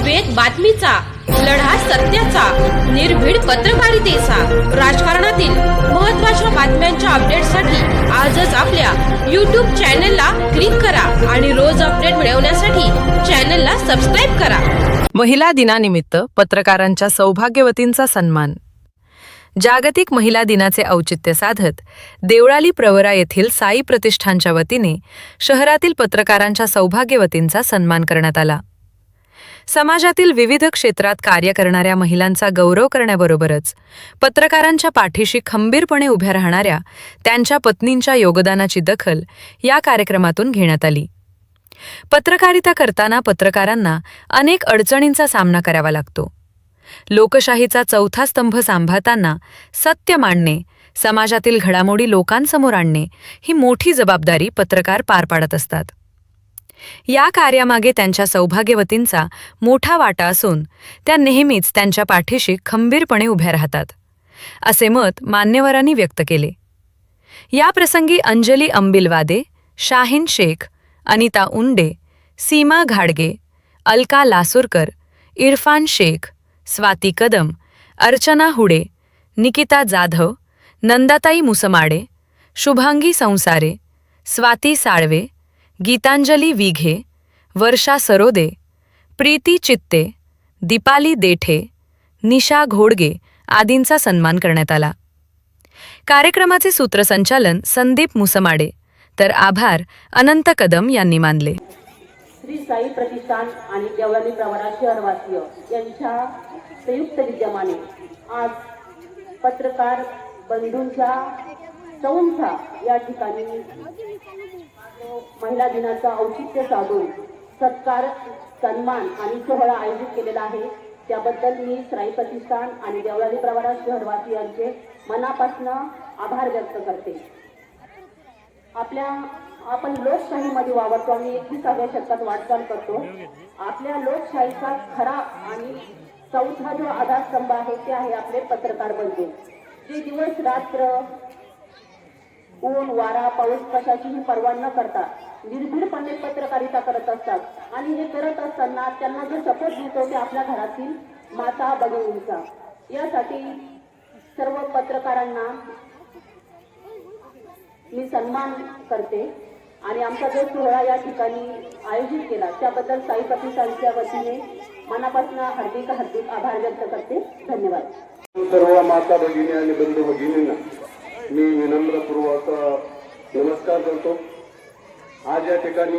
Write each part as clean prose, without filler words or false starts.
वेग बातमीचा, लढा सत्याचा, निर्भीड पत्रकारितेचा, राजकारणातील महत्त्वाच्या बातम्यांच्या अपडेटसाठी आजच आपल्या YouTube चॅनलला क्लिक करा आणि रोज अपडेट मिळवण्यासाठी चॅनलला सबस्क्राइब करा. महिला दिनानिमित्त पत्रकारांच्या सौभाग्यवतींचा सन्मान. जागतिक महिला दिनाचे औचित्य साधत देवळाली प्रवरा येथील साई प्रतिष्ठानच्या वतीने शहरातील पत्रकारांच्या सौभाग्यवतींचा सन्मान करण्यात आला. समाजातील विविध क्षेत्रात कार्य करणाऱ्या महिलांचा गौरव करण्याबरोबरच पत्रकारांच्या पाठीशी खंबीरपणे उभ्या राहणाऱ्या त्यांच्या पत्नींच्या योगदानाची दखल या कार्यक्रमातून घेण्यात आली. पत्रकारिता करताना पत्रकारांना अनेक अडचणींचा सामना करावा लागतो. लोकशाहीचा चौथा स्तंभ सांभाळताना सत्य मांडणे, समाजातील घडामोडी लोकांसमोर आणणे ही मोठी जबाबदारी पत्रकार पार पाडत असतात. या कार्यामागे त्यांच्या सौभाग्यवतींचा मोठा वाटा असून त्या नेहमीच त्यांच्या पाठीशी खंबीरपणे उभ्या राहतात, असे मत मान्यवरांनी व्यक्त केले. या प्रसंगी अंजली अंबिलवादे, शाहीन शेख, अनिता उंडे, सीमा घाडगे, अलका लासूरकर, इरफान शेख, स्वाती कदम, अर्चना हुडे, निकिता जाधव, नंदाताई मुसमाडे, शुभांगी संसारे, स्वाती साळवे, गीतांजली विघे, वर्षा सरोदे, प्रीती चित्ते, दीपाली देठे, निशा घोडगे आदींचा सन्मान करण्यात आला. कार्यक्रमाचे सूत्रसंचालन संदीप मुसमाडे तर आभार अनंत कदम यांनी मानले. श्री साई प्रतिष्ठान आणि देवळाली प्रवरा शहरवासीय यांच्या संयुक्त विद्यमाने आज पत्रकार बंधूंच्या चौथा या ठिकाणी महिला दिनाचा औचित्य साधून सत्कार, सन्मान आणि सोहळा आयोजित केलेला आहे. त्याबद्दल मी साई प्रतिष्ठान आणि देवळाली प्रवरा शहरवासियांचे मनापासून आभार व्यक्त करते. आपण लोकशाहीमध्ये वावरतो आणि 21व्या शतकात वाटचाल करतो. आपल्या लोकशाहीचा खरा आणि चौथा जो आधारस्तंभ आहे ते आहे आपले पत्रकार बंधू, जे दिवस रात्र ऊन वारा पाऊस कशाचीही पर्वा न करता निर्भीडपणे पत्रकारिता करत असतात आणि हे करत असताना त्यांना जो सपोर्ट मिळतो ते आपल्या घरातील माता भगिनींचा. यासाठी सर्व पत्रकारांना मी सन्मान करते आणि आमचा जो सोहळा या ठिकाणी आयोजित केला त्याबद्दल साई प्रतिष्ठानच्या वतीने मनापासून हार्दिक आभार व्यक्त करते. धन्यवाद. सर्व माता भगिनी आणि बंधू भगिनींना मी विनम्रपूर्वक नमस्कार करतो. आज या ठिकाणी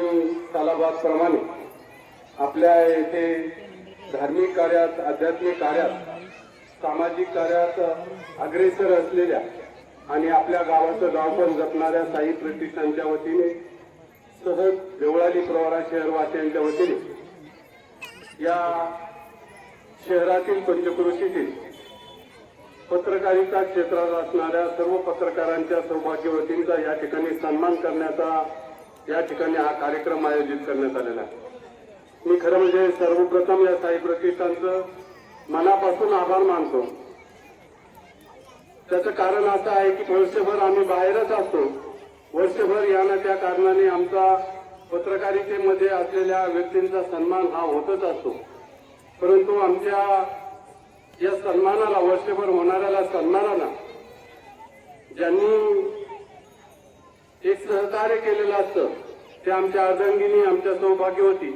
सालाबादप्रमाणे आपल्या येथे धार्मिक कार्यात, आध्यात्मिक कार्यात, सामाजिक कार्यात अग्रेसर असलेल्या आणि आपल्या गावाचं गाव पण जपणाऱ्या साई प्रतिष्ठानच्या वतीने सहज देवळाली प्रवरा शहरवासियांच्या वतीने या शहरातील पंचक्रोशीतील पत्रकारिता क्षेत्रात असणाऱ्या सर्व पत्रकारांच्या सौभाग्यवतींचा या ठिकाणी सन्मान करण्याचा या ठिकाणी हा कार्यक्रम आयोजित करण्यात आलेला आहे. मी खरं म्हणजे सर्वप्रथम या साई प्रतिष्ठानचं मनापासून आभार मानतो. त्याचं कारण असं आहे की वर्षभर आम्ही बाहेरच असतो. वर्षभर यानं त्या कारणाने आमचा पत्रकारितेमध्ये असलेल्या व्यक्तींचा सन्मान हा होतच असतो. परंतु आमच्या या सन्मानाला, वर्षभर होणाऱ्याला सन्मानाला ज्यांनी एक सहकार्य केलेलं असतं ते आमच्या अर्धांगिनी, आमच्या सौभाग्यवती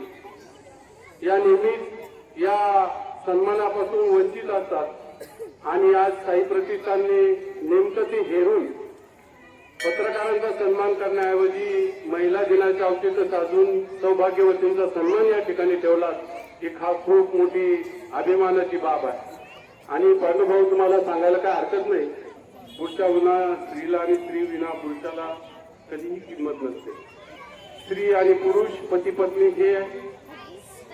या नेहमीच या सन्मानापासून वंचित असतात. आणि आज साई प्रतिष्ठानने नेमकं ते हेरून पत्रकारांचा सन्मान करण्याऐवजी महिला दिनाच्या औचित्य साधून सौभाग्यवतींचा सन्मान या ठिकाणी ठेवला, ही खूप मोठी अभिमानाची बाब आहे. आणि पांडुभाऊ, तुम्हाला सांगायला काय हरकत नाही, पुरुषा विना स्त्रीला आणि स्त्री विना पुरुषाला कधीही किंमत नसते. स्त्री आणि पुरुष, पती पत्नी हे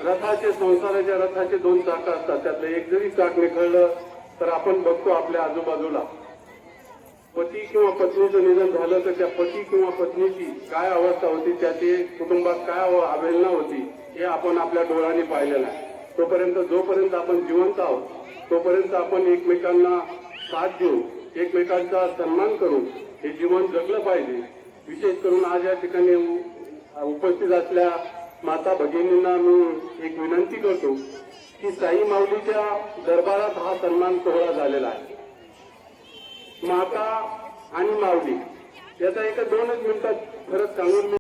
रथाचे, संसाराच्या रथाचे दोन चाकं असतात. त्यातलं एक जरी चाक निखळलं तर आपण बघतो आपल्या आजूबाजूला पती किंवा पत्नीचं निधन झालं तर त्या पती किंवा पत्नीची काय अवस्था होती, त्याची कुटुंबात काय अवहेलना होती, हे आपण आपल्या डोळ्यांनी पाहिलेलं आहे. जोपर्यंत आपण जिवंत आहोत तोपर्यंत आपण एकमेकांना साथ देऊन, एकमेकांचा सन्मान करून हे जीवन जगलं पाहिजे. विशेष करून आज या ठिकाणी उपस्थित असल्या माता भगिनींना मी एक विनंती करतो की साई माऊलीच्या दरबारात हा सन्मान सोहळा झालेला आहे। माता आणि माऊली याचा एका 2 मिनिटात खरंच सांगून